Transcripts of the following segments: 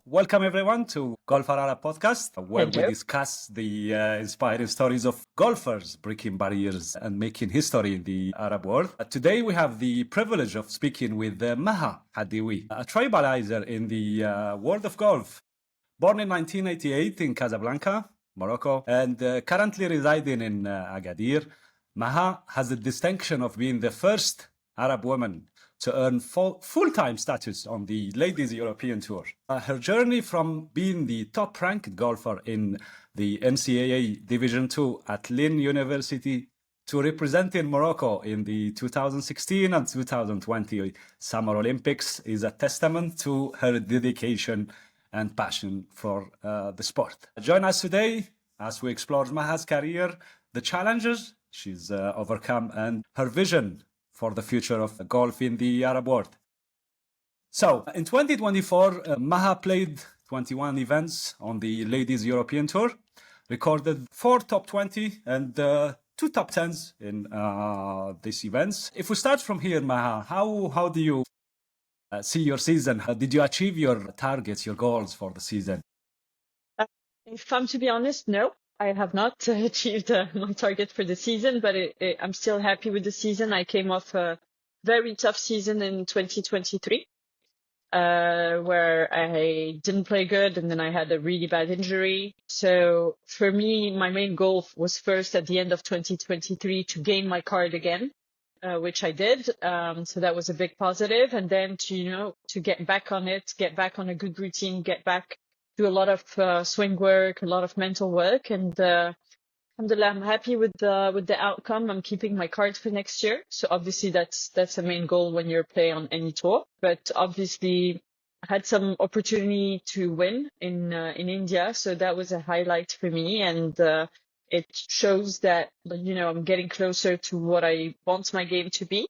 Welcome everyone to Golf Arara podcast, where we Hello. discuss the inspiring stories of golfers breaking barriers and making history in the Arab world. Today, we have the privilege of speaking with Maha Haddioui, a trailblazer in the world of golf. Born in 1988 in Casablanca, Morocco, and currently residing in Agadir, Maha has the distinction of being the first Arab woman to earn full-time status on the Ladies European Tour. Her journey from being the top-ranked golfer in the NCAA Division II at Lynn University to representing Morocco in the 2016 and 2020 Summer Olympics is a testament to her dedication and passion for the sport. Join us today as we explore Maha's career, the challenges she's overcome, and her vision for the future of golf in the Arab world. So, in 2024, Maha played 21 events on the Ladies European Tour, recorded 4 top 20 and 2 top 10s in these events. If we start from here, Maha, how do you see your season? Did you achieve your targets, your goals for the season? If I'm to be honest, no, I have not achieved my target for the season, but I'm still happy with the season. I came off a very tough season in 2023, where I didn't play good and then I had a really bad injury. So for me, my main goal was first at the end of 2023 to gain my card again, which I did. So that was a big positive. And then to get back on it, get back on a good routine, get back, do a lot of swing work, a lot of mental work, and alhamdulillah, I'm happy with the outcome. I'm keeping my card for next year. So obviously that's a main goal when you're playing on any tour. But obviously, I had some opportunity to win in India, so that was a highlight for me, and it shows that I'm getting closer to what I want my game to be.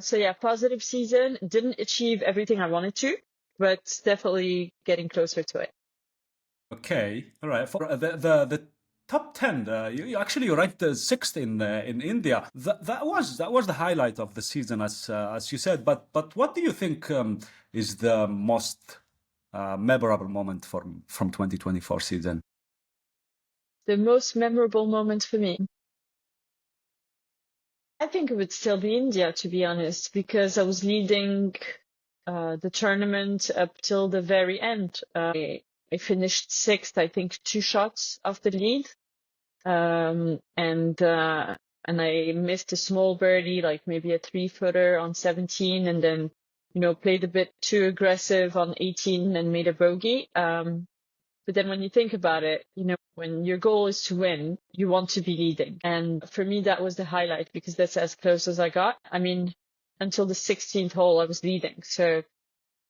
So yeah, positive season. Didn't achieve everything I wanted to, but definitely getting closer to it. Okay, all right. For the top 10, you actually ranked sixth in India. That was the highlight of the season, as you said. But what do you think is the most memorable moment from 2024 season? The most memorable moment for me, I think it would still be India, to be honest, because I was leading the tournament up till the very end. I finished sixth, I think 2 shots off the lead. And I missed a small birdie, like maybe a 3-footer on 17, and then, played a bit too aggressive on 18 and made a bogey. But then when you think about it, when your goal is to win, you want to be leading. And for me, that was the highlight because that's as close as I got. I mean, until the 16th hole, I was leading. So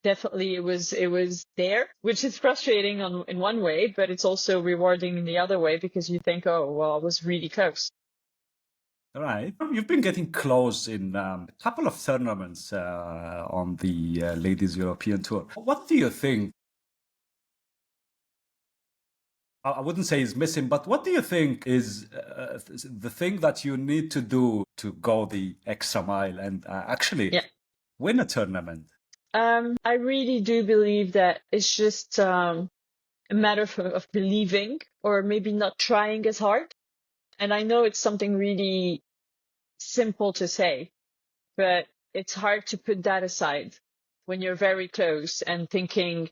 definitely it was there, which is frustrating in one way, but it's also rewarding in the other way because you think, oh, well, I was really close. All right. You've been getting close in a couple of tournaments on the Ladies European Tour. What do you think? I wouldn't say is missing, but what do you think is the thing that you need to do to go the extra mile and actually win a tournament? I really do believe that it's just a matter of believing or maybe not trying as hard. And I know it's something really simple to say, but it's hard to put that aside when you're very close and thinking,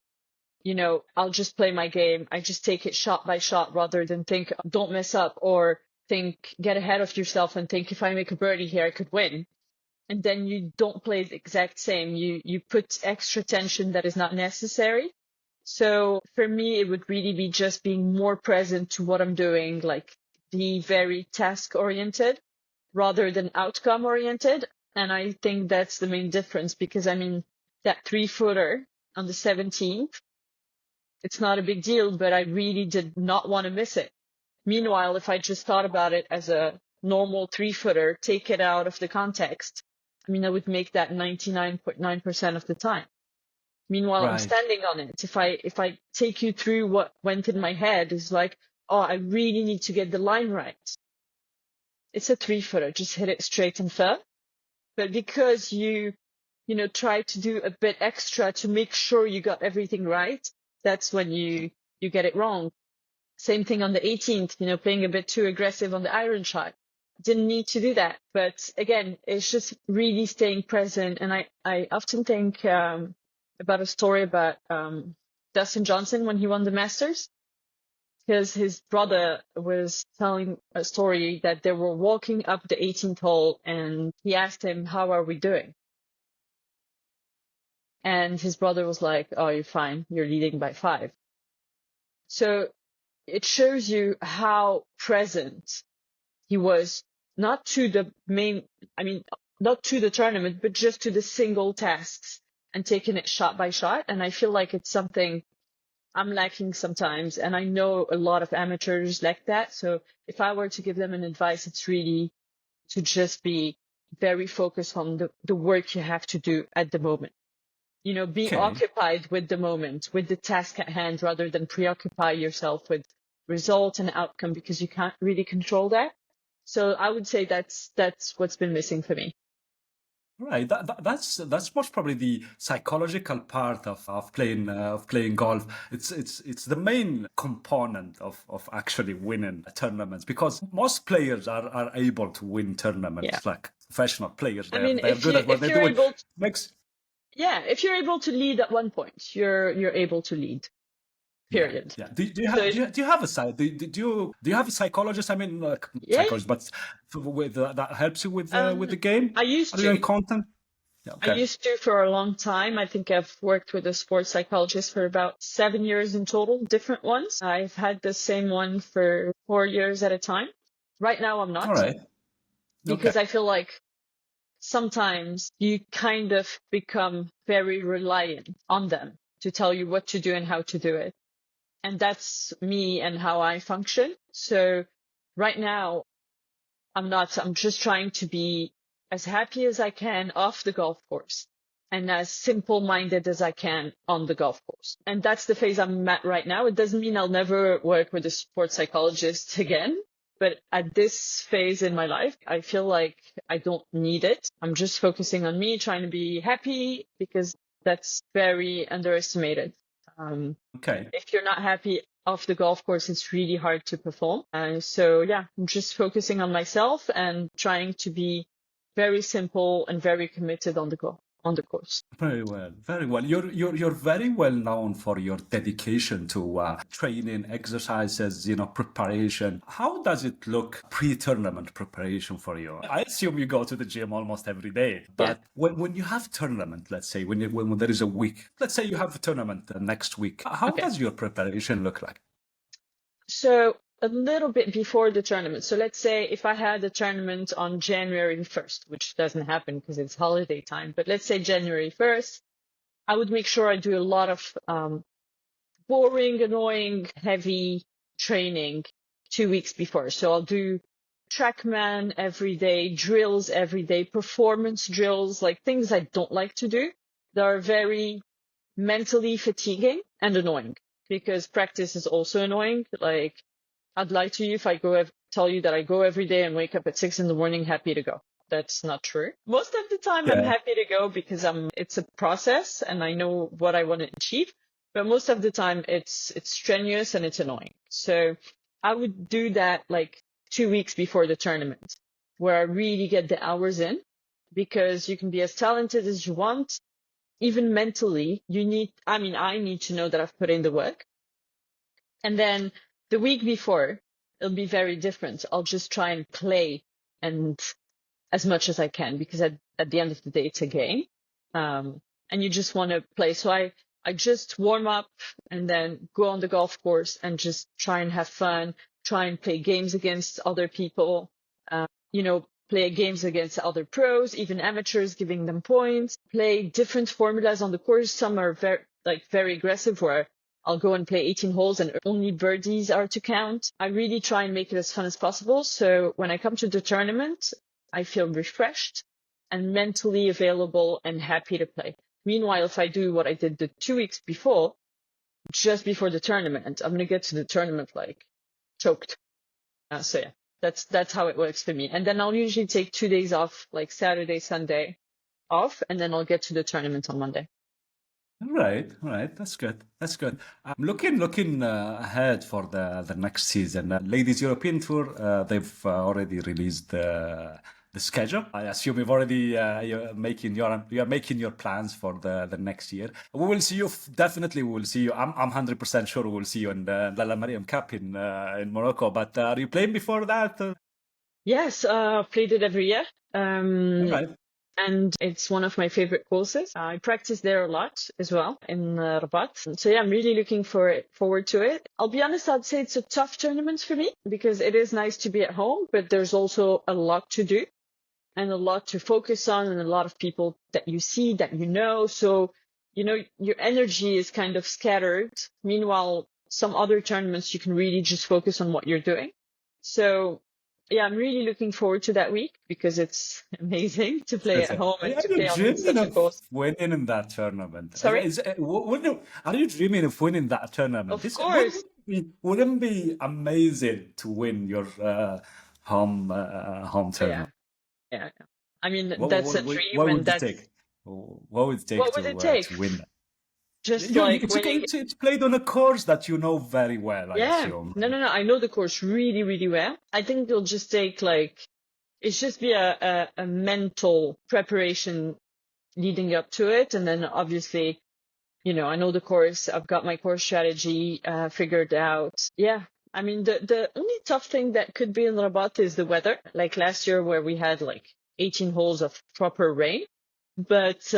I'll just play my game. I just take it shot by shot rather than think, don't mess up, or think, get ahead of yourself and think, if I make a birdie here, I could win. And then you don't play the exact same. You put extra tension that is not necessary. So for me, it would really be just being more present to what I'm doing, like be very task oriented rather than outcome oriented. And I think that's the main difference because I mean, that 3-footer on the 17th, it's not a big deal, but I really did not want to miss it. Meanwhile, if I just thought about it as a normal 3-footer, take it out of the context, I mean, I would make that 99.9% of the time. Meanwhile, I'm standing on it. If I take you through what went in my head, is like, oh, I really need to get the line right. It's a 3-footer, just hit it straight and firm. But because you try to do a bit extra to make sure you got everything right, that's when you get it wrong. Same thing on the 18th, playing a bit too aggressive on the iron shot. Didn't need to do that. But again, it's just really staying present. And I often think about a story about Dustin Johnson when he won the Masters, because his brother was telling a story that they were walking up the 18th hole and he asked him, "How are we doing?" And his brother was like, "Oh, you're fine. You're leading by 5." So it shows you how present he was, not to the not to the tournament, but just to the single tasks and taking it shot by shot. And I feel like it's something I'm lacking sometimes. And I know a lot of amateurs like that. So if I were to give them an advice, it's really to just be very focused on the work you have to do at the moment. Be Okay. occupied with the moment, with the task at hand, rather than preoccupy yourself with result and outcome, because you can't really control that. So I would say that's what's been missing for me. Right. That's most probably the psychological part of playing golf. It's the main component of actually winning tournaments, because most players are able to win Yeah. tournaments, like professional players. I They're mean, they're good at what if they you're do. It able to, makes yeah, if you're able to lead at one point, you're able to lead. Yeah, Period. yeah. Do you So have do you have a side? Do you have a psychologist? I mean, yeah, psychologist, but with that helps you with um, the game. I used Are you in to. content? Yeah. I Okay. used to for a long time. I think I've worked with a sports psychologist for about 7 years in total, different ones. I've had the same one for 4 years at a time. Right now, I'm All not, right. Okay. because I feel like sometimes you kind of become very reliant on them to tell you what to do and how to do it. And that's me and how I function. So right now, I'm not. I'm just trying to be as happy as I can off the golf course and as simple minded as I can on the golf course. And that's the phase I'm at right now. It doesn't mean I'll never work with a sports psychologist again. But at this phase in my life, I feel like I don't need it. I'm just focusing on me, trying to be happy, because that's very underestimated. Um, Okay. if you're not happy off the golf course, it's really hard to perform. So yeah, I'm just focusing on myself and trying to be very simple and very committed on the course. Very well, very well. You're very well known for your dedication to training, exercises, preparation. How does it look pre-tournament preparation for you? I assume you go to the gym almost every day, Yeah. but when you have tournament, let's say when there is a week, let's say you have a tournament next week, how Okay. does your preparation look like? So a little bit before the tournament. So let's say if I had a tournament on January 1st, which doesn't happen because it's holiday time, but let's say January 1st, I would make sure I do a lot of boring, annoying, heavy training 2 weeks before. So I'll do TrackMan every day, drills every day, performance drills, like things I don't like to do. They are very mentally fatiguing and annoying, because practice is also annoying. Like, I'd lie to you if I tell you that I go every day and wake up at 6 in the morning happy to go. That's not true. Most of the time I'm Yeah. happy to go because it's a process and I know what I want to achieve. But most of the time it's strenuous and it's annoying. So I would do that like 2 weeks before the tournament, where I really get the hours in, because you can be as talented as you want. Even mentally, I need to know that I've put in the work. And then the week before, it'll be very different. I'll just try and play and as much as I can, because at the end of the day, it's a game. And you just want to play. So I just warm up and then go on the golf course and just try and have fun, try and play games against other people, play games against other pros, even amateurs, giving them points, play different formulas on the course. Some are very aggressive, where I'll go and play 18 holes and only birdies are to count. I really try and make it as fun as possible. So when I come to the tournament, I feel refreshed and mentally available and happy to play. Meanwhile, if I do what I did the 2 weeks before, just before the tournament, I'm going to get to the tournament like choked. So yeah, that's how it works for me. And then I'll usually take 2 days off, like Saturday, Sunday, off, and then I'll get to the tournament on Monday. All right. That's good. That's good. I'm looking ahead for the next season. Ladies European Tour, they've already released the schedule. I assume you've already you're making your plans for the next year. We will see you. Definitely, we will see you. I'm 100% sure we will see you in the La Mariam Cup in Morocco. But are you playing before that? Yes, I've played it every year. All right. And it's one of my favorite courses. I practice there a lot as well in Rabat. So yeah, I'm really looking forward to it. I'll be honest, I'd say it's a tough tournament for me because it is nice to be at home, but there's also a lot to do and a lot to focus on and a lot of people that you see, that you know. So, your energy is kind of scattered. Meanwhile, some other tournaments, you can really just focus on what you're doing. So yeah, I'm really looking forward to that week because it's amazing to play at home Are and to you play on dreaming such a of course. winning in that tournament? Sorry? Are you dreaming of winning that tournament? Of This course. wouldn't be amazing to win your home Yeah. tournament? Yeah. I mean, that's a dream What and would it that's take? What would it take what would it take? to win that? Just like It's winning. it's played on a course that you know very well, I Yeah. assume. No. I know the course really, really well. I think it'll just take it's just be a mental preparation leading up to it. And then obviously, I know the course. I've got my course strategy figured out. Yeah. I mean, the only tough thing that could be in Rabat is the weather. Like last year where we had 18 holes of proper rain. But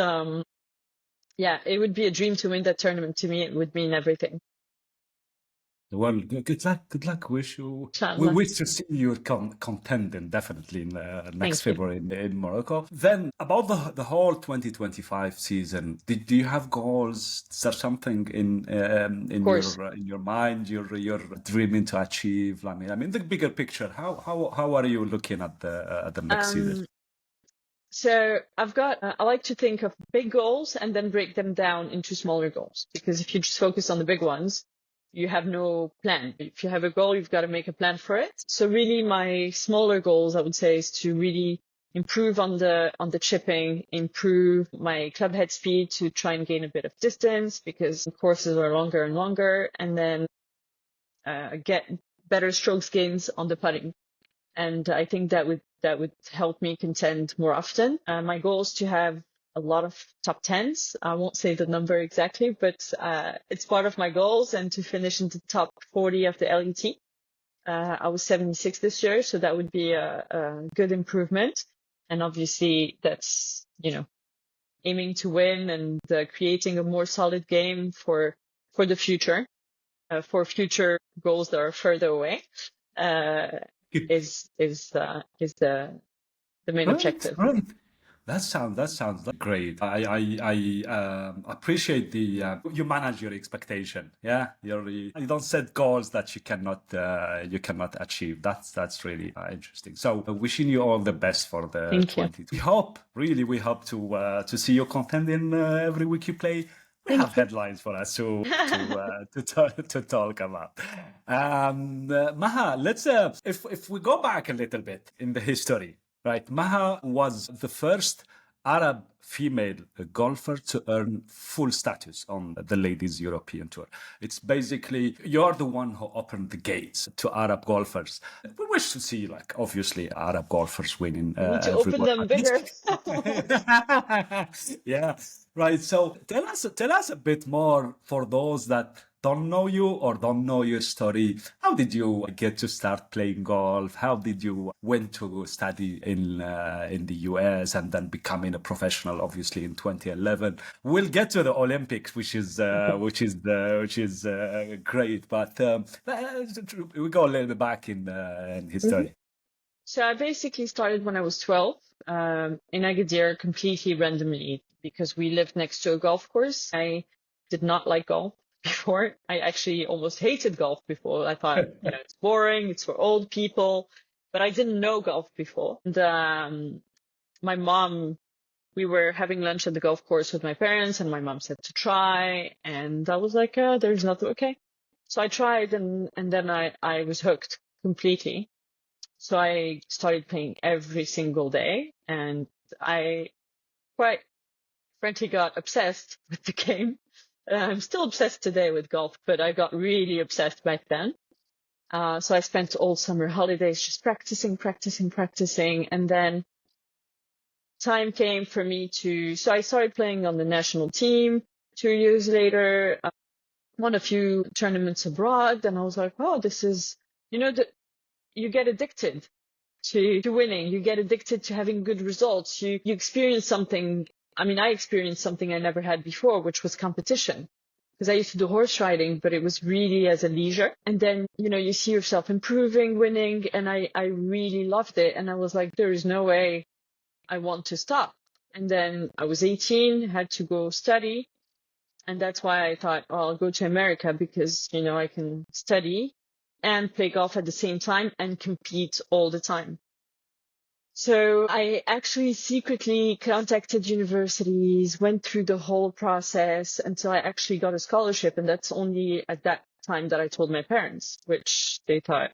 yeah, it would be a dream to win that tournament. To me, it would mean everything. Well, good luck. Good luck. We Inshallah. wish to see you contending definitely in next Thank you. February in Morocco. Then about the whole 2025 season, do you have goals? Is there something Of course. in your mind you're dreaming to achieve? I mean the bigger picture. How are you looking at the next season? So I like to think of big goals and then break them down into smaller goals. Because if you just focus on the big ones, you have no plan. If you have a goal, you've got to make a plan for it. So really my smaller goals, I would say, is to really improve on the chipping, improve my club head speed to try and gain a bit of distance because the courses are longer and longer, and then get better strokes gains on the putting. And I think that would help me contend more often. My goal is to have a lot of top tens. I won't say the number exactly, but it's part of my goals, and to finish in the top 40 of the LET. I was 76 this year, so that would be a good improvement. And obviously that's, aiming to win and creating a more solid game for the future, for future goals that are further away. Is the main Right, objective. right. That sounds great. I appreciate the you manage your expectation. Yeah, you don't set goals that you cannot achieve. That's really interesting. So wishing you all the best for the Thank you. 20. We hope to see you contending every week you play. We have Thank you. headlines for us to talk about. Maha, let's if we go back a little bit in the history, right? Maha was the first Arab female golfer to earn full status on the Ladies European Tour. It's basically you're the one who opened the gates to Arab golfers. We wish to see, obviously, Arab golfers winning We need to open everywhere. them bigger. Yeah, right. So tell us a bit more for those that don't know you or don't know your story. How did you get to start playing golf? How did you went to study in the US and then becoming a professional? Obviously, in 2011, we'll get to the Olympics, which is great. But we go a little bit back in history. So I basically started when I was 12 in Agadir completely randomly because we lived next to a golf course. I did not like golf before. I actually almost hated golf before. I thought, it's boring, it's for old people, but I didn't know golf before. And my mom, we were having lunch at the golf course with my parents, and my mom said to try, and I was like, there's nothing, okay. So I tried, and then I was hooked completely. So I started playing every single day, and quite quite frankly got obsessed with the game. I'm still obsessed today with golf, but I got really obsessed back then. So I spent all summer holidays just practicing. And then time came for me so I started playing on the national team 2 years later, won a few tournaments abroad. And I was like, oh, this is, you get addicted to winning. You get addicted to having good results. You experience something. I mean, I experienced something I never had before, which was competition. Because I used to do horse riding, but it was really as a leisure. And then, you see yourself improving, winning, and I really loved it. And I was like, there is no way I want to stop. And then I was 18, had to go study. And that's why I thought, oh, I'll go to America because, I can study and play golf at the same time and compete all the time. So I actually secretly contacted universities, went through the whole process until I actually got a scholarship. And that's only at that time that I told my parents, which they thought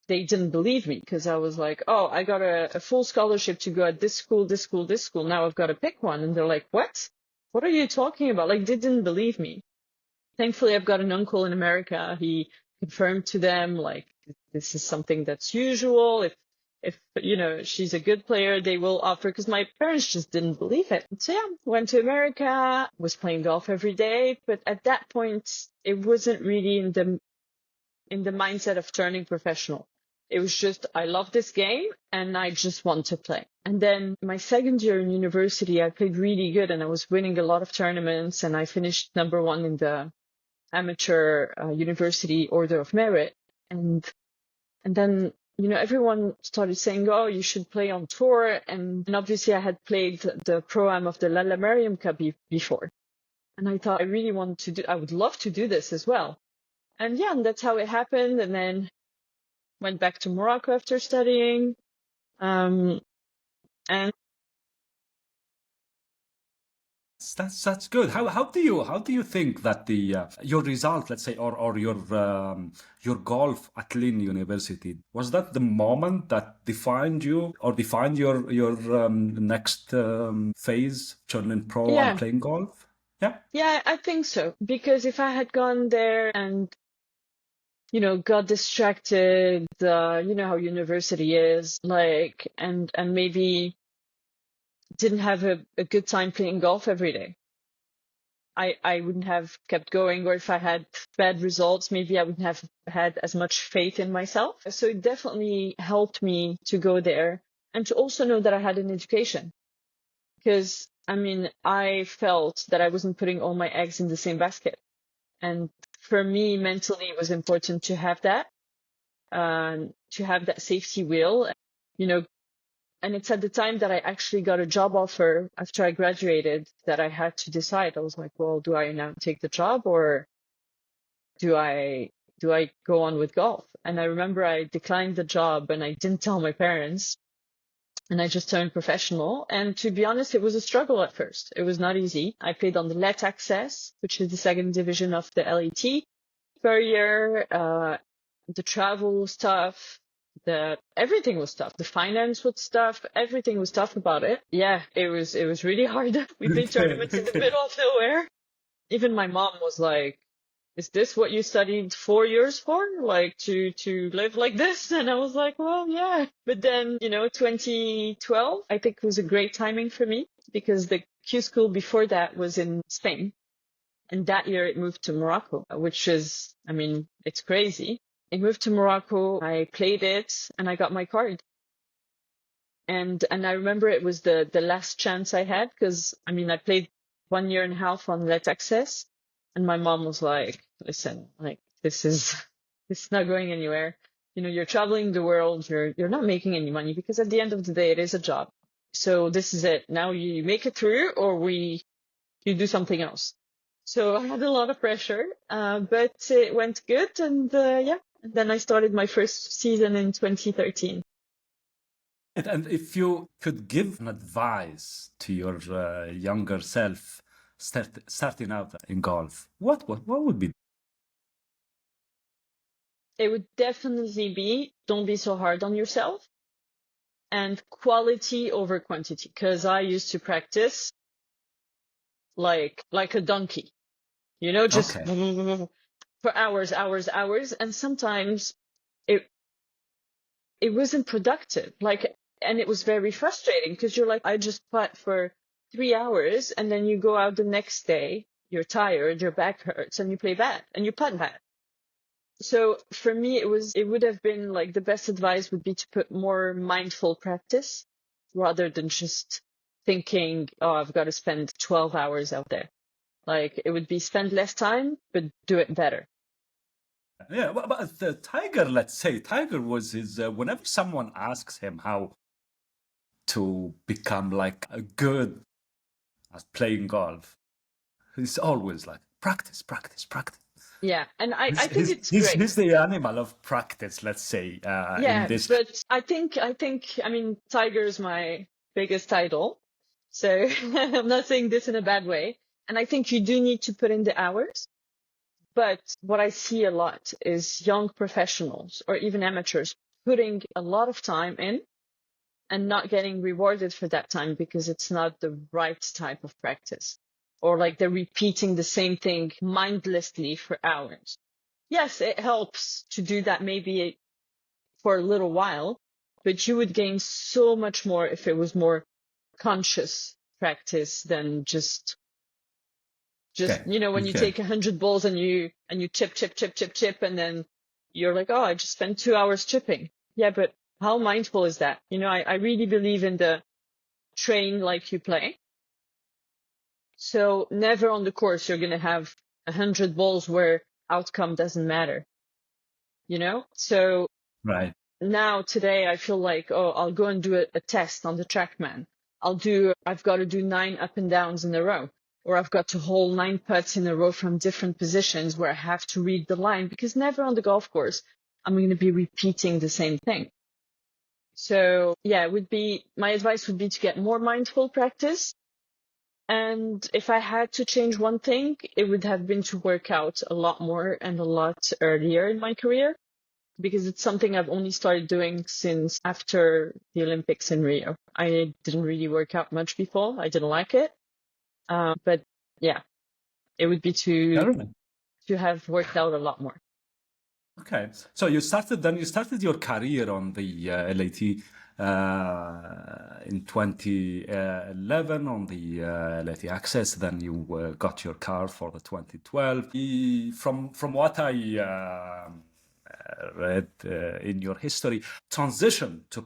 they didn't believe me because I was like, oh, I got a full scholarship to go at this school, this school, this school. Now I've got to pick one. And they're like, what? What are you talking about? They didn't believe me. Thankfully, I've got an uncle in America. He confirmed to them, this is something that's usual. If she's a good player, they will offer, because my parents just didn't believe it. So yeah, went to America, was playing golf every day. But at that point, it wasn't really in the mindset of turning professional. It was just, I love this game and I just want to play. And then my second year in university, I played really good and I was winning a lot of tournaments and I finished #1 in the amateur university order of merit. And then, everyone started saying, oh, you should play on tour. And obviously I had played the Pro-Am of the Lalla Merriam Cup before. And I thought I would love to do this as well. And yeah, and that's how it happened. And then went back to Morocco after studying. And That's good. How do you think that your result, let's say, or your golf at Lynn University, was that the moment that defined you or defined your next phase, turning pro and yeah, playing golf? Yeah. yeah, I think so. Because if I had gone there and got distracted, how university is and maybe didn't have a good time playing golf every day, I wouldn't have kept going. Or if I had bad results, maybe I wouldn't have had as much faith in myself. So it definitely helped me to go there and to also know that I had an education. Because, I felt that I wasn't putting all my eggs in the same basket. And for me, mentally, it was important to have that safety wheel, and it's at the time that I actually got a job offer after I graduated that I had to decide. I was like, well, do I now take the job or do I go on with golf? And I remember I declined the job and I didn't tell my parents and I just turned professional. And to be honest, it was a struggle at first. It was not easy. I played on the Let Access, which is the second division of the LET per year. The travel stuff, everything was tough. The finance was tough. Everything was tough about it. Yeah, it was really hard. We played tournaments in the middle of nowhere. Even my mom was like, is this what you studied 4 years for? To live like this? And I was like, well, yeah. But then, 2012, I think was a great timing for me because the Q school before that was in Spain. And that year it moved to Morocco, which is, it's crazy. It moved to Morocco, I played it, and I got my card. And I remember it was the last chance I had because, I played 1.5 years on Let Access. And my mom was like, listen, this is not going anywhere. You're traveling the world, you're not making any money because at the end of the day, it is a job. So this is it. Now you make it through or you do something else. So I had a lot of pressure, but it went good. And yeah, and then I started my first season in 2013. And if you could give an advice to your younger self starting out in golf, what would be? It would definitely be, don't be so hard on yourself. and quality over quantity. Because I used to practice like a donkey, just Okay. for hours, and sometimes it wasn't productive. And it was very frustrating because you're like, I just putt for 3 hours, and then you go out the next day, you're tired, your back hurts, and you play bad, and you putt bad. So for me, it would have been like the best advice would be to put more mindful practice rather than just thinking, oh, I've got to spend 12 hours out there. Like it would be spend less time, but do it better. Yeah, but the Tiger, let's say, Tiger was his, whenever someone asks him how to become like a good at playing golf, he's always like, practice, practice, practice. Yeah. And I He's, think he's, it's he's, great. he's the animal of practice, let's say, in Yeah. this. But I mean, Tiger's my biggest idol. So I'm not saying this in a bad way. And I think you do need to put in the hours. But what I see a lot is young professionals or even amateurs putting a lot of time in and not getting rewarded for that time because it's not the right type of practice. Or like they're repeating the same thing mindlessly for hours. Yes, it helps to do that maybe for a little while, but you would gain so much more if it was more conscious practice than just Okay, when you okay. take 100 balls and you chip, and then you're like, oh, I just spent 2 hours chipping. Yeah, but how mindful is that? I really believe in the train like you play. So never on the course you're gonna have 100 balls where outcome doesn't matter. So Right. now today I feel like, oh, I'll go and do a test on the TrackMan. I've got to do 9 up and downs in a row, or I've got to hold 9 putts in a row from different positions where I have to read the line, because never on the golf course I'm going to be repeating the same thing. So yeah, my advice would be to get more mindful practice. And if I had to change one thing, it would have been to work out a lot more and a lot earlier in my career, because it's something I've only started doing since after the Olympics in Rio. I didn't really work out much before. I didn't like it. But yeah, it would be I don't know. to have worked out a lot more. Okay, so you started your career on the LAT in 2011 on the LAT Access. Then you got your car for the 2012. From what I read in your history, transition to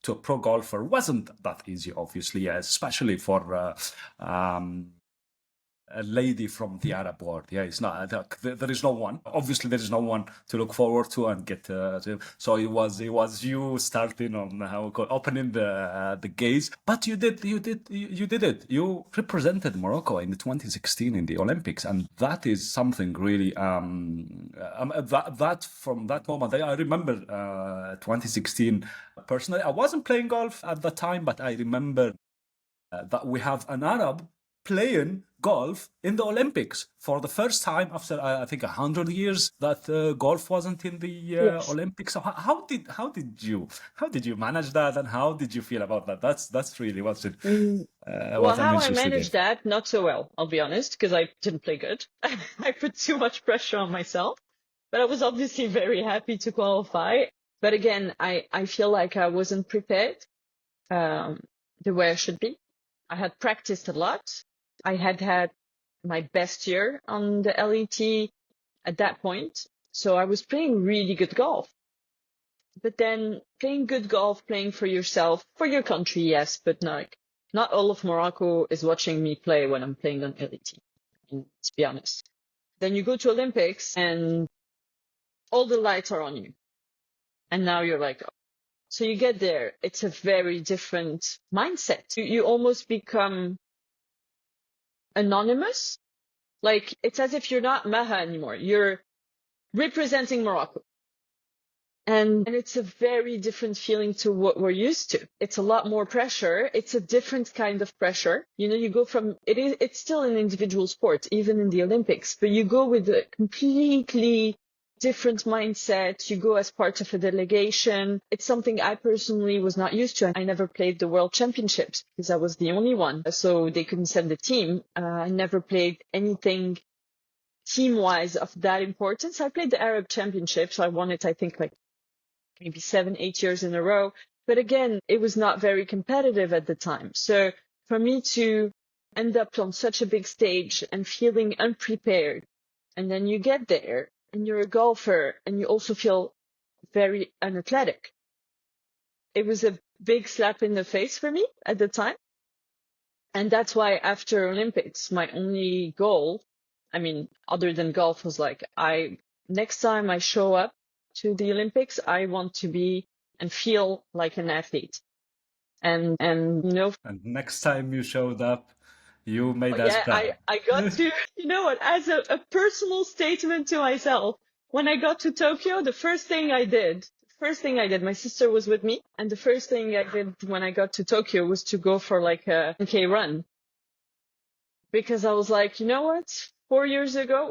a pro golfer wasn't that easy, obviously, especially for a lady from the Arab world. Yeah, it's not. There is no one. Obviously, there is no one to look forward to and get. So it was you starting on opening the gates. But you did it. You represented Morocco in the 2016 in the Olympics, and that is something really. That from that moment, I remember 2016. Personally, I wasn't playing golf at the time, but I remember that we have an Arab playing golf in the Olympics for the first time after I think 100 years that golf wasn't in the Yes. Olympics. So how did you manage that, and how did you feel about that? That's really Well, what I'm how I interested in. managed that, not so well, I'll be honest, because I didn't play good. I put too much pressure on myself, but I was obviously very happy to qualify. But again, I feel like I wasn't prepared the way I should be. I had practiced a lot. I had my best year on the LET at that point. So I was playing really good golf. But then playing good golf, playing for yourself, for your country, yes, but not all of Morocco is watching me play when I'm playing on LET, to be honest. Then you go to Olympics and all the lights are on you. And now you're like, oh. So you get there. It's a very different mindset. You almost become anonymous. Like it's as if you're not Maha anymore. You're representing Morocco. And it's a very different feeling to what we're used to. It's a lot more pressure. It's a different kind of pressure. You go from, it's still an individual sport, even in the Olympics, but you go with a completely different mindset. You go as part of a delegation. It's something I personally was not used to. I never played the World Championships because I was the only one. So they couldn't send a team. I never played anything team-wise of that importance. I played the Arab Championships. I won it, I think, like maybe 7, 8 years in a row. But again, it was not very competitive at the time. So for me to end up on such a big stage and feeling unprepared, and then you get there and you're a golfer and you also feel very unathletic. It was a big slap in the face for me at the time. And that's why after Olympics, my only goal, I mean, other than golf, was like, next time I show up to the Olympics, I want to be and feel like an athlete. And And next time you showed up, you made us yeah, proud. I got to, what, as a personal statement to myself, when I got to Tokyo, my sister was with me, and the first thing I did when I got to Tokyo was to go for like a 10K run. Because I was like, you know what? 5 years ago,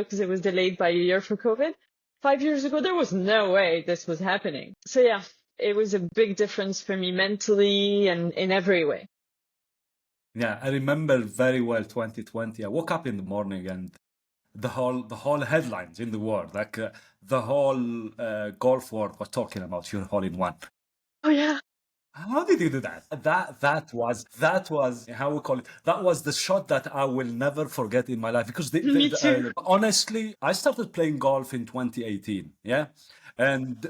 because it was delayed by a year for COVID. 5 years ago, there was no way this was happening. So yeah, it was a big difference for me mentally and in every way. Yeah, I remember very well 2020. I woke up in the morning and the whole headlines in the world, like the whole golf world was talking about your hole in one. Oh yeah, How did you do that? That was how we call it. That was the shot that I will never forget in my life because me too. honestly, I started playing golf in 2018. Yeah, and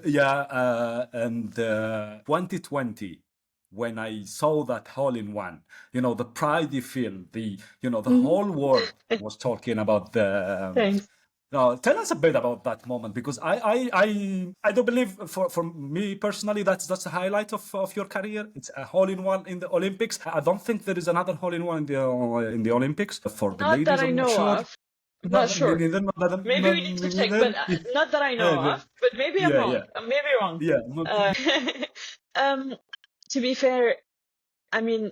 2020 when I saw that hole in one, the pride you feel, the Mhm. whole world was talking about the Thanks. no, tell us a bit about that moment because I do believe for me personally that's a highlight of your career. It's a hole in one in the Olympics. I don't think there is another hole in one in the Olympics for the Not that ladies. I I'm not know sure. of. I'm No, not no, me sure. neither. Maybe we need to Me check, but neither. not that I know Uh, of. But maybe I'm yeah, wrong. yeah, Maybe wrong. yeah. Uh, to be fair, I mean,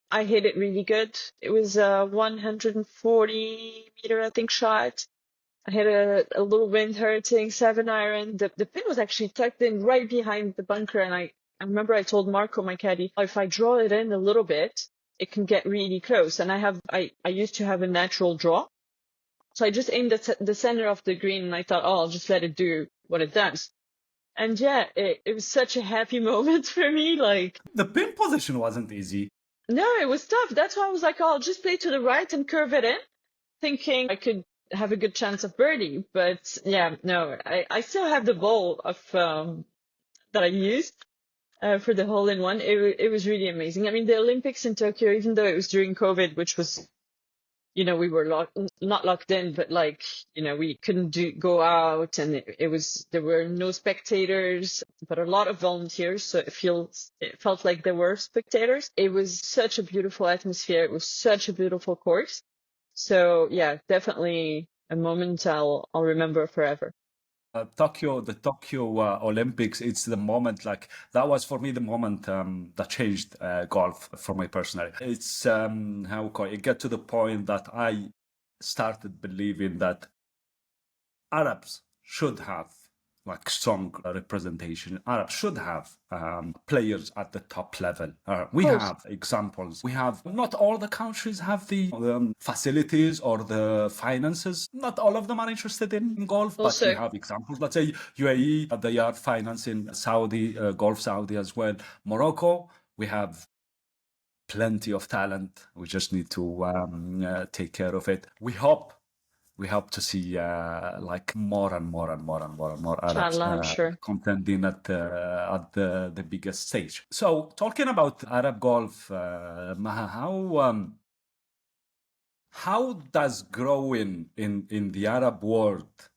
I hit it really good. It was a 140 meter, I think, shot. I had a little wind hurting 7 iron. The pin was actually tucked in right behind the bunker, and I remember I told Marco, my caddy, if I draw it in a little bit, it can get really close. And I used to have a natural draw, so I just aimed at the center of the green, and I thought, oh, I'll just let it do what it does. And yeah, it was such a happy moment for me. Like, The pin position wasn't easy. no, it was tough. That's why I was like, oh, I'll just play to the right and curve it in, thinking I could have a good chance of birdie. But yeah, no, I still have the ball of that I used for the hole in one. It was really amazing. I mean, the Olympics in Tokyo, even though it was during COVID, which was, we were not locked in, but like, we couldn't go out, and there were no spectators, but a lot of volunteers. So it felt like there were spectators. It was such a beautiful atmosphere. It was such a beautiful course. So yeah, definitely a moment I'll remember forever. The Tokyo Olympics, it's the moment like that was for me the moment that changed golf for me personally. It's how call it get to the point that I started believing that Arabs should have like strong representation. Arabs should have players at the top level. Of We course. have examples. We have not all the countries have the facilities or the finances. Not all of them are interested in golf, but we Also, have examples. Let's say UAE, they are financing Saudi, Golf Saudi as well. Morocco, we have plenty of talent. We just need to take care of it. We hope to see like more and more and more and more and more Arabs inshallah, I'm sure. contending at the biggest stage. So talking about Arab golf, Maha, how does growing in the Arab world,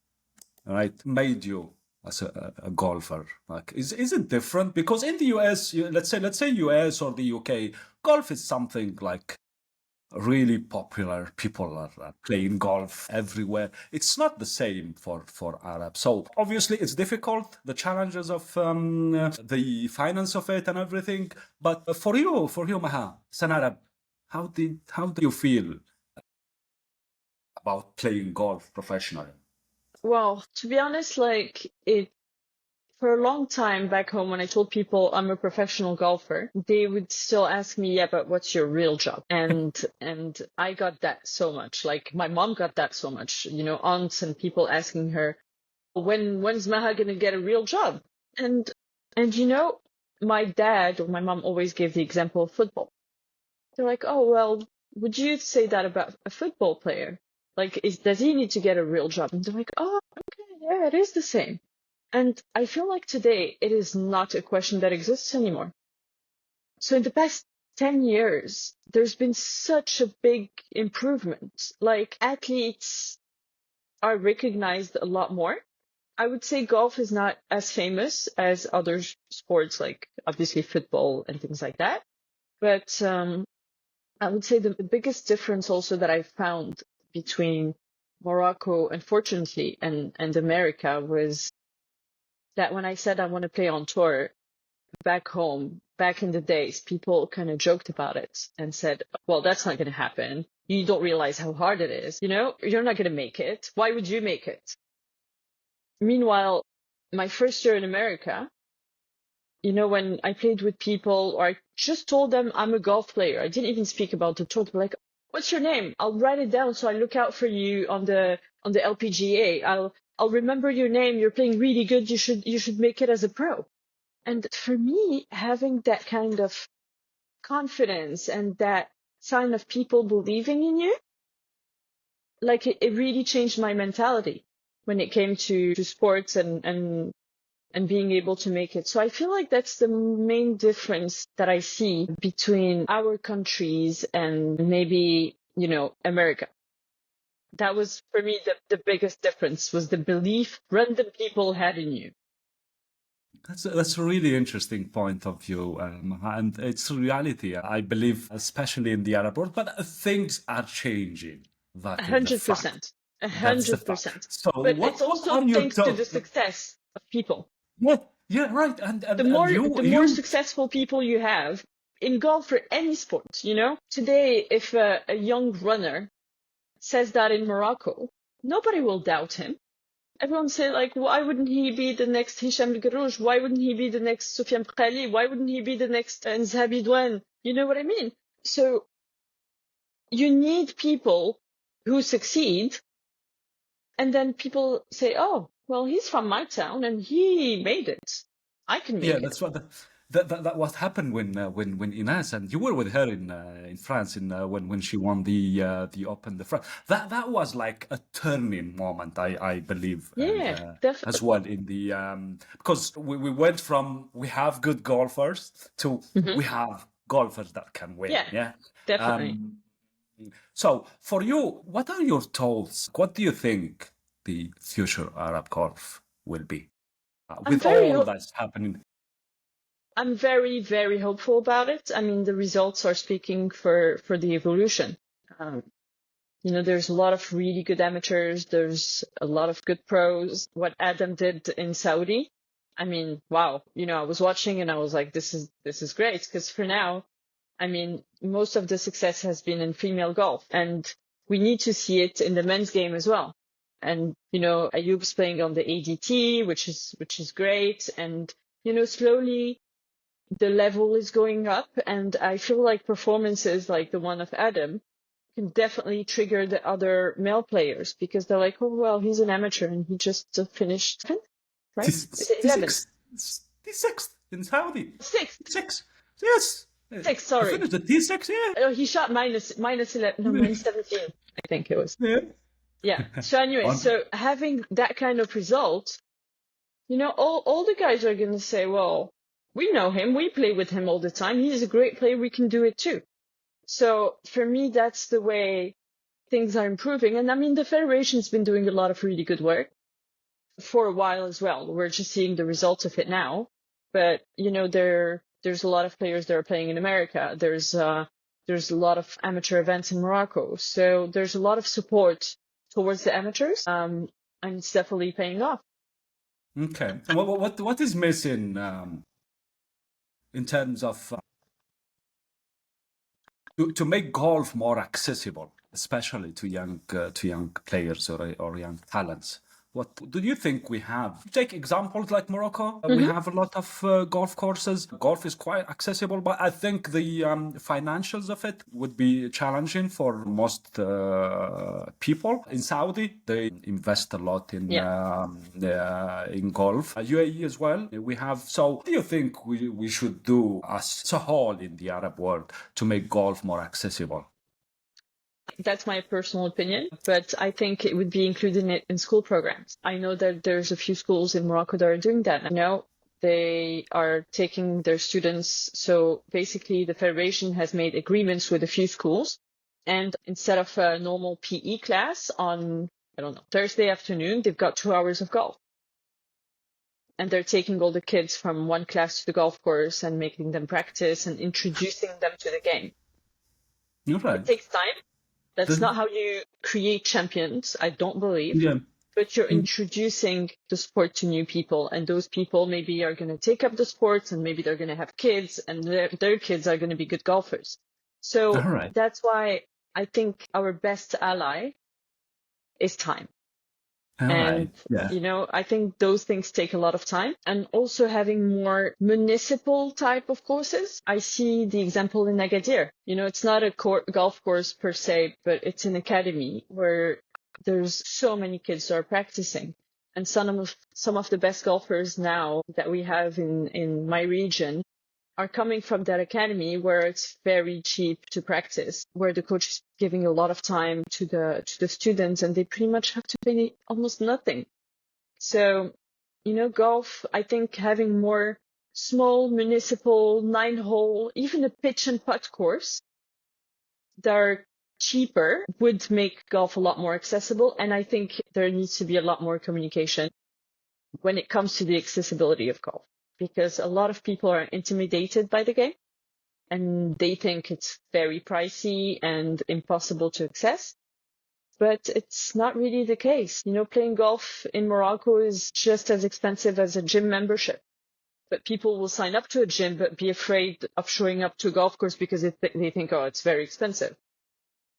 right, made you as a golfer? Like, is it different? Because in the US, let's say US or the UK, golf is something like really popular. People are playing golf everywhere. It's not the same for Arabs. So obviously it's difficult, the challenges of the finance of it and everything. But for you, Maha, as an Arab, how do you feel about playing golf professionally? Well, to be honest, like it for a long time back home, when I told people I'm a professional golfer, they would still ask me, yeah, but what's your real job? And I got that so much. Like my mom got that so much, aunts and people asking her, when's Maha gonna get a real job? And and my dad or my mom always gave the example of football. They're like, oh well, would you say that about a football player? Like, does he need to get a real job? And they're like, oh, okay, yeah, it is the same. And I feel like today it is not a question that exists anymore. So in the past 10 years, there's been such a big improvement. Like athletes are recognized a lot more. I would say golf is not as famous as other sports, like obviously football and things like that. But I would say the biggest difference also that I found between Morocco, unfortunately, and America was that when I said I want to play on tour back home, back in the days, people kind of joked about it and said, well, that's not going to happen. You don't realize how hard it is. You're not going to make it. Why would you make it? Meanwhile, my first year in America, when I played with people or I just told them I'm a golf player, I didn't even speak about the tour. They're like, what's your name? I'll write it down so I look out for you on the LPGA. I'll remember your name. You're playing really good. You should make it as a pro. And for me, having that kind of confidence and that sign of people believing in you, like it really changed my mentality when it came to sports and being able to make it. So I feel like that's the main difference that I see between our countries and maybe, America. That was for me the biggest difference was the belief random people had in you. That's a really interesting point of view, Maha, and it's a reality. I believe, especially in the Arab world, but things are changing. That is the fact. 100%. A That's the hundred fact. percent. So, But it's what also are your thanks to the thoughts? success of people. Yeah, yeah, right. The And more successful people you have in golf or any sport, today, if a young runner says that in Morocco, nobody will doubt him. Everyone say like, why wouldn't he be the next Hisham Al-Garouj? Why wouldn't he be the next Soufiane Bkhali? Why wouldn't he be the next Nzabi Douane? You know what I mean? So you need people who succeed, and then people say, oh, well, he's from my town and he made it. I can yeah, make it. that's what that what happened when Ines, and you were with her in France when she won the Open de France. That was like a turning moment, I believe, and Yeah, as definitely. well in the because we went from we have good golfers to Hmm. we have golfers that can win. Yeah, Yeah. definitely. Um, so for you, what are your thoughts? What do you think the future Arab golf will be I'm with very, all that's happening? I'm very, very hopeful about it. I mean, the results are speaking for the evolution. Um, there's a lot of really good amateurs. There's a lot of good pros. What Adam did in Saudi, I mean, wow. I was watching and I was like, this is great. Because for now, I mean, most of the success has been in female golf, and we need to see it in the men's game as well. And Ayoub's playing on the ADT, which is great. And slowly the level is going up, and I feel like performances like the one of Adam can definitely trigger the other male players because they're like, oh, well, he's an amateur and he just finished 10th, right? Is it 11th? T6 in Saudi. Sixth. Six. Yes. Sixth, He sorry. finished at T6, yeah. Oh, he shot minus 11, no, minus 17, I think it was. Yeah. Yeah. So anyway, On, so having that kind of result, all the guys are going to say, well, we know him. We play with him all the time. He's a great player. We can do it too. So for me, that's the way things are improving. And I mean, the federation's been doing a lot of really good work for a while as well. We're just seeing the results of it now. But, there's a lot of players that are playing in America. There's a lot of amateur events in Morocco. So there's a lot of support towards the amateurs. And it's definitely paying off. okay. And what is missing in terms of to make golf more accessible, especially to young players or young talents? What do you think we have? Take examples like Morocco. We Hmm. have a lot of golf courses. Golf is quite accessible, but I think the financials of it would be challenging for most people. In Saudi, they invest a lot Yeah. in golf. UAE as well. We have. So, what do you think we should do as a whole in the Arab world to make golf more accessible? That's my personal opinion, but I think it would be included in school programs. I know that there's a few schools in Morocco that are doing that. They are taking their students. So basically, the federation has made agreements with a few schools. And instead of a normal PE class on, I don't know, Thursday afternoon, they've got 2 hours of golf. And they're taking all the kids from one class to the golf course and making them practice and introducing them to the game. You're It right. takes time. That's not how you create champions, I don't believe. Yeah. But you're introducing the sport to new people, and those people maybe are going to take up the sport, and maybe they're going to have kids, and their kids are going to be good golfers. All So right. that's why I think our best ally is time. All And, right. Yeah. I think those things take a lot of time. And also having more municipal type of courses. I see the example in Agadir. It's not a golf course per se, but it's an academy where there's so many kids who are practicing. And some of the best golfers now that we have in my region are coming from that academy where it's very cheap to practice, where the coach is giving a lot of time to the students and they pretty much have to pay almost nothing. So, golf, I think having more small municipal 9-hole, even a pitch and putt course that are cheaper would make golf a lot more accessible. And I think there needs to be a lot more communication when it comes to the accessibility of golf, because a lot of people are intimidated by the game and they think it's very pricey and impossible to access. But it's not really the case. Playing golf in Morocco is just as expensive as a gym membership. But people will sign up to a gym but be afraid of showing up to a golf course because they think, oh, it's very expensive.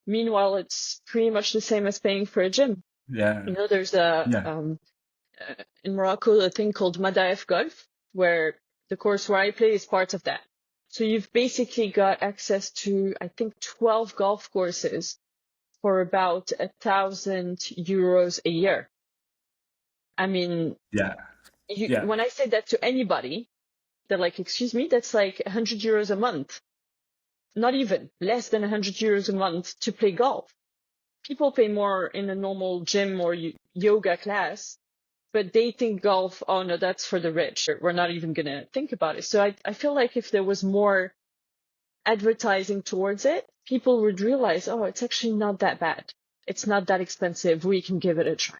Meanwhile, it's pretty much the same as paying for a gym. Yeah. There's Yeah. in Morocco a thing called Madaif Golf, where the course where I play is part of that. So you've basically got access to, I think, 12 golf courses for about €1,000 a year. I mean, Yeah. Yeah. when I say that to anybody, they're like, excuse me, that's like €100 a month. Not even, less than €100 a month to play golf. People pay more in a normal gym or yoga class, but they think golf, oh no, that's for the rich. We're not even going to think about it. So I feel like if there was more advertising towards it, people would realize, oh, it's actually not that bad. It's not that expensive. We can give it a try.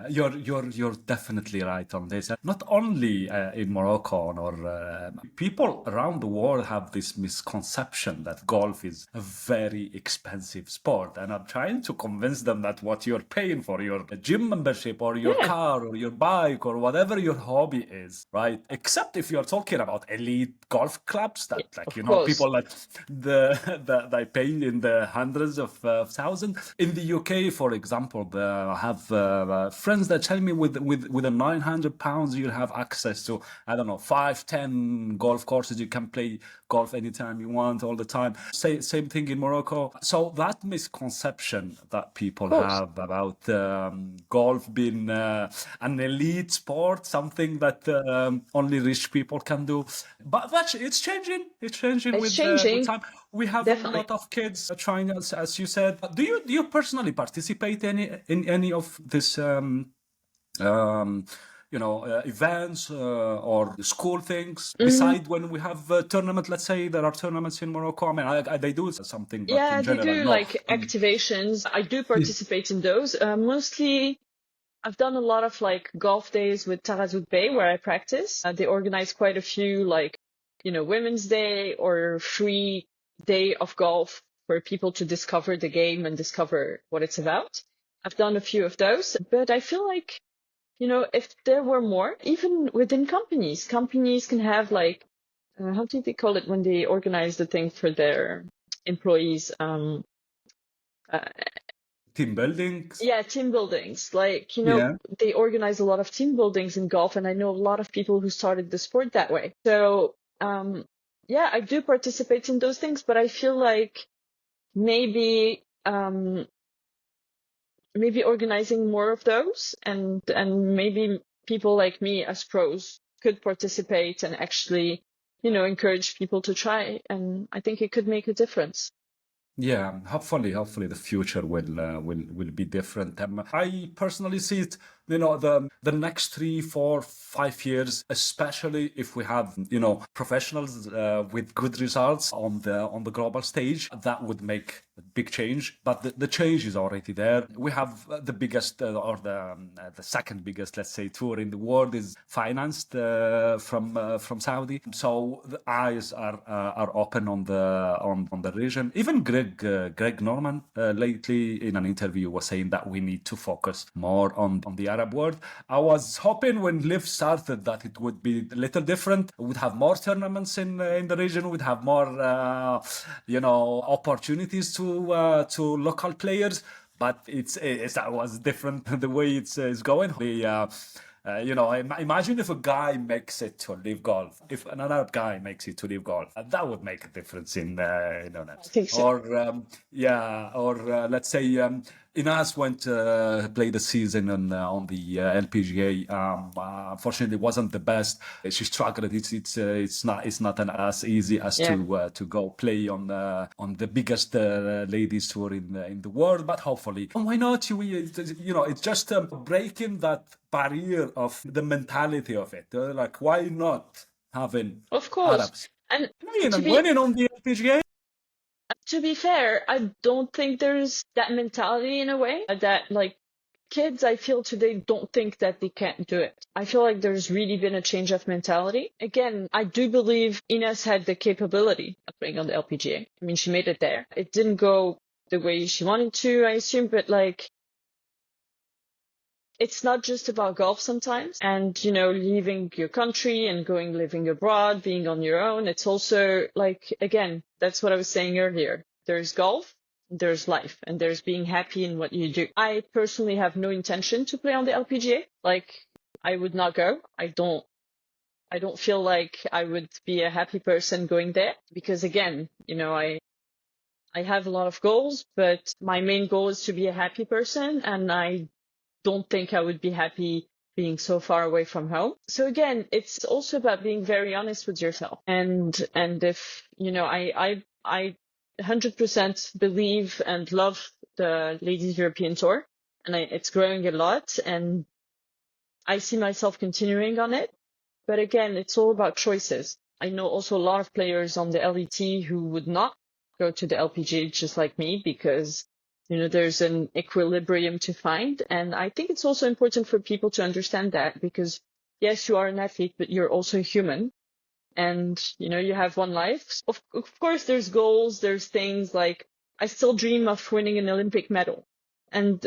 You're definitely right on this. Not only in Morocco, or people around the world have this misconception that golf is a very expensive sport, and I'm trying to convince them that what you're paying for your gym membership or your Yeah, car or your bike or whatever your hobby is, right? Except if you're talking about elite golf clubs that, like, of course. people like they pay in the hundreds of thousands. In the UK, for example, I have friends that tell me with a £900 you'll have access to, I don't know, 5, 10 golf courses. You can play golf anytime you want, all the time. Same thing in Morocco. So that misconception that people Of course. have about golf being an elite sport, something that only rich people can do, but it's changing. It's changing It's with changing, time. We have a definitely. lot of kids trying, as you said. Do you personally participate in any of this um, events or school things Hmm. beside when we have tournament? Let's say there are tournaments in Morocco. I mean, they do something, but Yeah, in they general, do no. like activations. I do Yeah. participate in those. Mostly, I've done a lot of like golf days with Tarazout Bay where I practice. They organize quite a few like, Women's Day or free day of golf for people to discover the game and discover what it's about. I've done a few of those, but I feel like, if there were more, even within companies can have like, how do they call it when they organize the thing for their employees? Uh, Team buildings. Yeah, team buildings. Like, Yeah. they organize a lot of team buildings in golf, and I know a lot of people who started the sport that way. So, yeah, I do participate in those things, but I feel like maybe maybe organizing more of those, and maybe people like me as pros could participate and actually, encourage people to try, and I think it could make a difference. Yeah, hopefully the future will be different. I personally see it, the next 3, 4, 5 years, especially if we have, professionals with good results on the global stage, that would make a big change. But the change is already there. We have the biggest or the second biggest, let's say, tour in the world is financed from Saudi. So the eyes are open on the region. Even Greg Norman lately in an interview was saying that we need to focus more on the Arab world. I was hoping when Live started that it would be a little different. We'd have more tournaments in the region. We'd have more opportunities to local players. But it's that was different the way it's going. Imagine if a guy makes it to Live Golf. If another guy makes it to Live Golf, that would make a difference I think so. or let's say Inas went played a season on the LPGA. Unfortunately, wasn't the best. She struggled. It's not as easy as Yeah, to go play on the biggest ladies tour in the world. But hopefully, and why not? It's just breaking that barrier of the mentality of it. Like, why not having of course. Arabs And playing to and be winning on the LPGA? to be fair, I don't think there's that mentality in a way that, like, kids, I feel today don't think that they can't do it. I feel like there's really been a change of mentality. Again, I do believe Ines had the capability of playing on the LPGA. I mean, she made it there. It didn't go the way she wanted to, I assume, but like, it's not just about golf sometimes and, leaving your country and going living abroad, being on your own. It's also like, again, that's what I was saying earlier. There's golf, there's life, and there's being happy in what you do. I personally have no intention to play on the LPGA. Like, I would not go. I don't feel like I would be a happy person going there because, again, I have a lot of goals, but my main goal is to be a happy person, and I don't think I would be happy being so far away from home. So again, it's also about being very honest with yourself. And if, I 100% believe and love the Ladies European Tour, and it's growing a lot, and I see myself continuing on it. But again, it's all about choices. I know also a lot of players on the LET who would not go to the LPGA just like me because, there's an equilibrium to find. And I think it's also important for people to understand that because yes, you are an athlete, but you're also human. And, you have one life. Of course, there's goals, there's things like I still dream of winning an Olympic medal. And,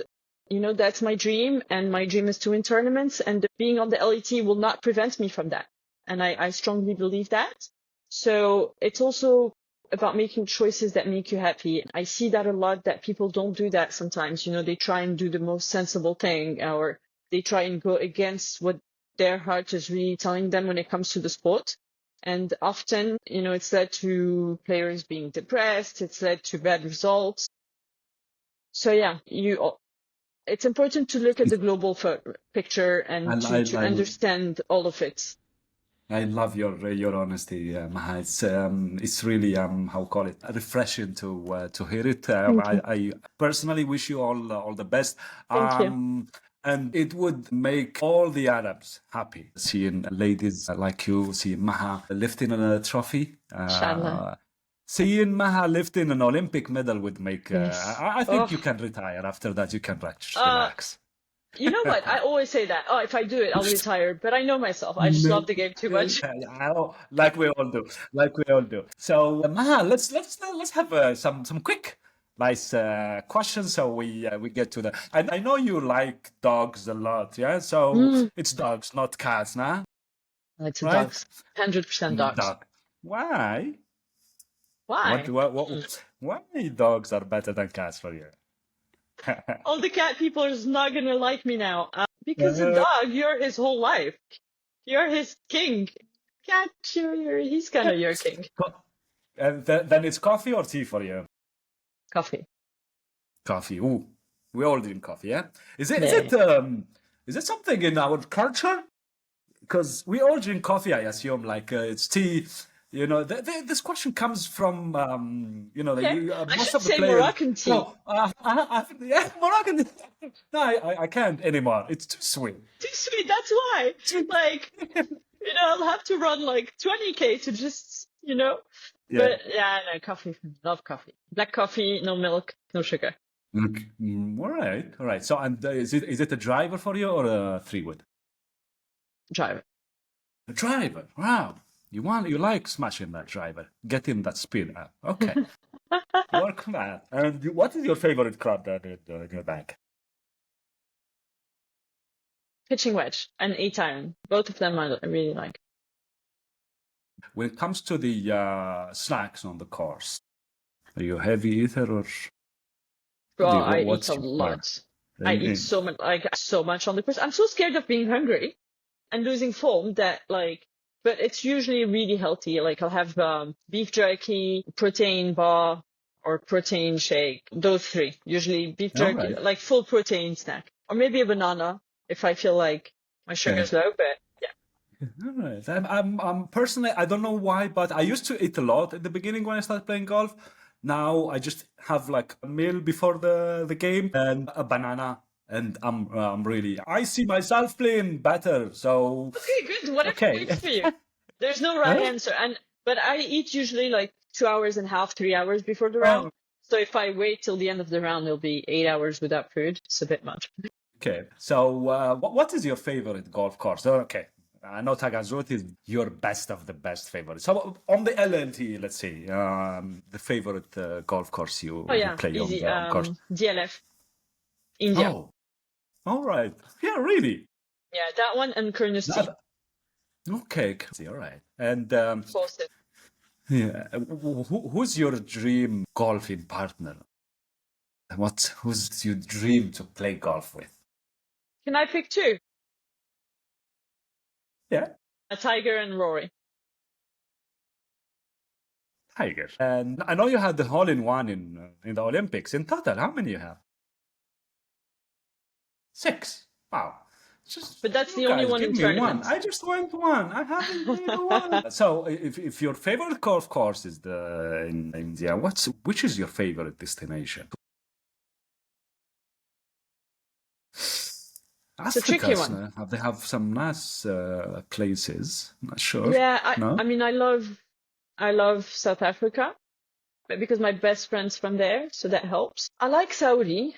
that's my dream. And my dream is to win tournaments. And being on the LET will not prevent me from that. And I strongly believe that. So it's also about making choices that make you happy. I see that a lot that people don't do that sometimes. They try and do the most sensible thing or they try and go against what their heart is really telling them when it comes to the sport. And often, it's led to players being depressed. It's led to bad results. So yeah, it's important to look at the global picture I, and to, I, to I, understand all of it. I love your honesty, Maha. It's really how call it refreshing to hear it. Thank you. I personally wish you all the best. Thank you. And it would make all the Arabs happy seeing ladies like you, seeing Maha lifting a trophy. Inshallah. Seeing Maha lifting an Olympic medal would make. Yes. I think you Oh, can retire after that. You can uh, relax. you know what? I always say that. Oh, if I do it, I'll retire. But I know myself. I just No. love the game too much. Like we all do, like we all do. So, Maha, let's have some quick, nice questions. So we get to the. I know you like dogs a lot, yeah. So Mm, it's dogs, not cats, nah? it's a Right? dogs. 100% dogs. Dog. Why? What? Why? What? Why dogs are better than cats for you? All the cat people is not gonna like me now. Because a dog, you're his whole life. You're his king. Cat, he's kind of your king. And then it's coffee or tea for you? Coffee. Coffee. Ooh, we all drink coffee, yeah? Is it is Yeah. it is it something in our culture? Because we all drink coffee, I assume, like it's tea. You know, this question comes from Okay. I most should of the say players. Moroccan tea. No, yeah, Moroccan. No, I can't anymore. It's too sweet. Too sweet, that's why. Like, I'll have to run like 20K to just, Yeah. But yeah, no, coffee. Love coffee. Black coffee, no milk, no sugar. Okay. All right, all right. So, and is it a driver for you or a three-wood? Drive. A driver. Wow. You like smashing that driver, getting that speed up. Okay. Work on that. And what is your favorite club then in your bag? Pitching wedge and 8-iron. Both of them I really like. When it comes to the snacks on the course, are you a heavy eater or Well, I eat what's a your plan? lot. I eat so much, like so much on the course. I'm so scared of being hungry and losing foam that but it's usually really healthy. Like I'll have beef jerky, protein bar, or protein shake. Those three. Usually beef All jerky, right. like full protein snack, or maybe a banana if I feel like my Okay. sugar's low. But yeah, All right. I'm personally, I don't know why, but I used to eat a lot at the beginning when I started playing golf. Now I just have like a meal before the game and a banana, and I'm really, I see myself playing better. So okay, good. Whatever okay. works for you. There's no right Huh? answer. But I eat usually like 2 hours and a half, 3 hours before the round. Oh, So if I wait till the end of the round, it'll be 8 hours without food. It's a bit much. okay. So what is your favorite golf course? Oh, okay. I know Tagazut is your best of the best favorite. So on the LNT, let's see, the favorite golf course you Oh yeah, play on easy. the course. DLF, India. Oh, all right. Yeah, really. Yeah, that one and Kurnusti. That- Okay, all right. And Posted. yeah, who's your dream golfing partner? Who's your dream to play golf with? Can I pick two? Yeah, A Tiger and Rory. Tiger. And I know you had the hole-in-one in the Olympics. In total, how many you have? 6. Wow. Just But that's you the only guys one give in me one. tournaments. I just want one. I haven't made one. So, if your favorite golf course is in India, which is your favorite destination? It's a tricky Africa's, one. they have some nice places. Not sure. Yeah, No? I mean, I love South Africa, but because my best friend's from there, so that helps. I like Saudi.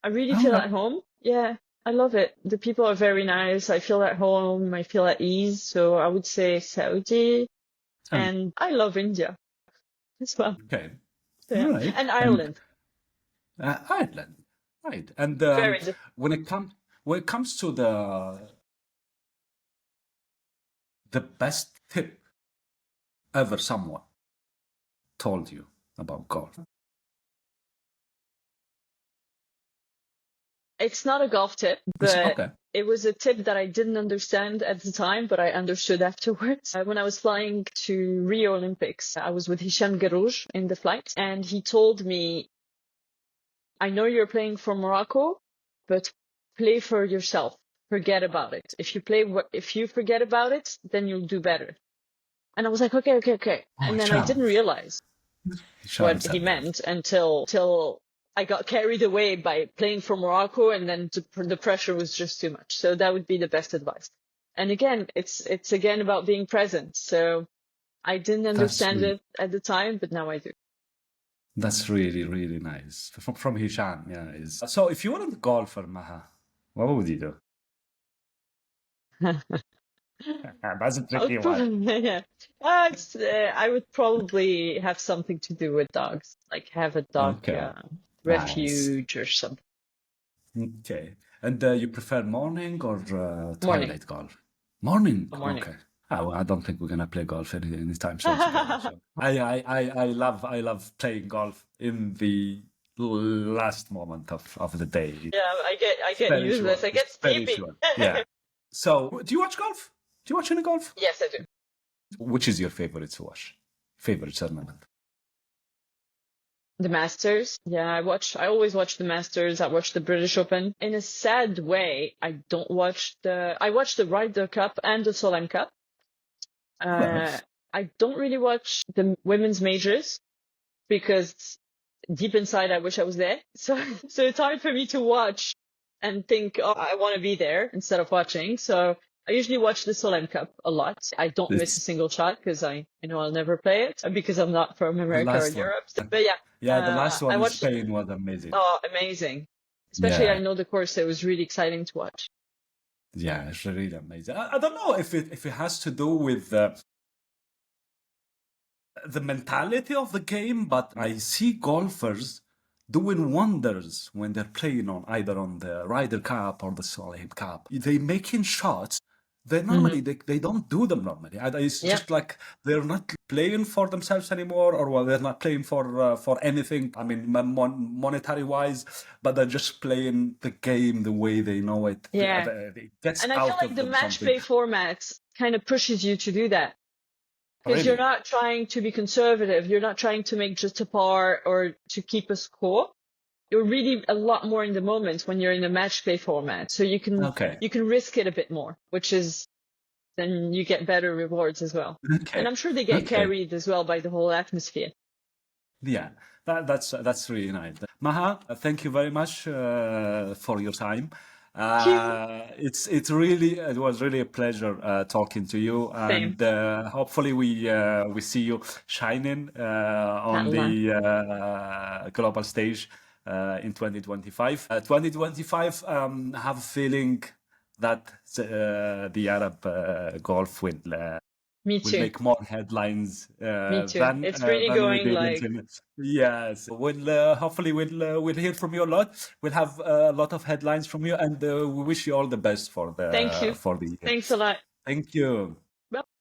I really All feel right. at home. Yeah, I love it. The people are very nice. I feel at home. I feel at ease. So I would say Saudi, And and I love India as well. okay. Yeah, All right. and And Ireland. Ireland. Right. And Very different. when it comes to the best tip ever someone told you about golf. It's not a golf tip, but Okay. it was a tip that I didn't understand at the time, but I understood afterwards. When I was flying to Rio Olympics, I was with Hisham Garouj in the flight, and he told me, I know you're playing for Morocco, but play for yourself. Forget about it. If you forget about it, then you'll do better. And I was like, okay. Oh, And then I didn't realize Hisham what he said that. meant until I got carried away by playing for Morocco, and then the pressure was just too much. So that would be the best advice. And again, it's again about being present. So I didn't understand it at the time, but now I do. That's really, really nice. From Hisham, yeah. So if you weren't a golfer, Maha, what would you do? That's a tricky one. Yeah. I would probably have something to do with dogs, like have a dog Okay. Nice. refuge or something. Okay. And you prefer morning or Morning. twilight golf? Morning. Morning. Okay. Well, I don't think we're gonna play golf anytime soon together. So I love playing golf in the last moment of the day. Yeah, I get Very useless. short. I It's get very sleepy. short. Yeah. So, do you watch golf? Do you watch any golf? Yes, I do. Which is your favorite to watch? Favorite tournament? The Masters. Yeah, I always watch the Masters. I watch the British Open. In a sad way, I watch the Ryder Cup and the Solheim Cup. Nice. I don't really watch the women's majors because deep inside I wish I was there. So it's hard for me to watch and think, oh, I want to be there instead of watching. So I usually watch the Solheim Cup a lot. I don't miss a It's single shot because I know I'll never play it because I'm not from the America or last one. Europe. But yeah, Yeah, the last I one in watched. Spain was amazing. Oh, amazing! Especially I Yeah, know the course. So it was really exciting to watch. yeah, it's really amazing. I don't know if it has to do with the mentality of the game, but I see golfers doing wonders when they're playing on either on the Ryder Cup or the Solheim Cup. They making shots. They normally they don't do them normally. It's Yeah, just like they're not playing for themselves anymore, or well, they're not playing for anything. I mean, monetary wise, but they're just playing the game the way they know it. yeah. It gets And I feel out like of the them match something. play format kind of pushes you to do that. Because you're Really? not trying to be conservative. You're not trying to make just a par or to keep a score. You're really a lot more in the moment when you're in a match play format. So Okay. you can risk it a bit more, which is then you get better rewards as well. And Okay. I'm sure they get Okay. carried as well by the whole atmosphere. Yeah, that's really nice. Maha, thank you very much for your time. Thank you. It was really a pleasure talking to you, Same. and hopefully we see you shining on Allah. the global stage in 2025. 2025, I have a feeling that the Arab Gulf Me will too. make more headlines Me too. It's really than we going did like, until. Yes, hopefully we'll hear from you a lot. We'll have a lot of headlines from you, and we wish you all the best for thank you. the year. Thanks a lot. Thank you. Bye.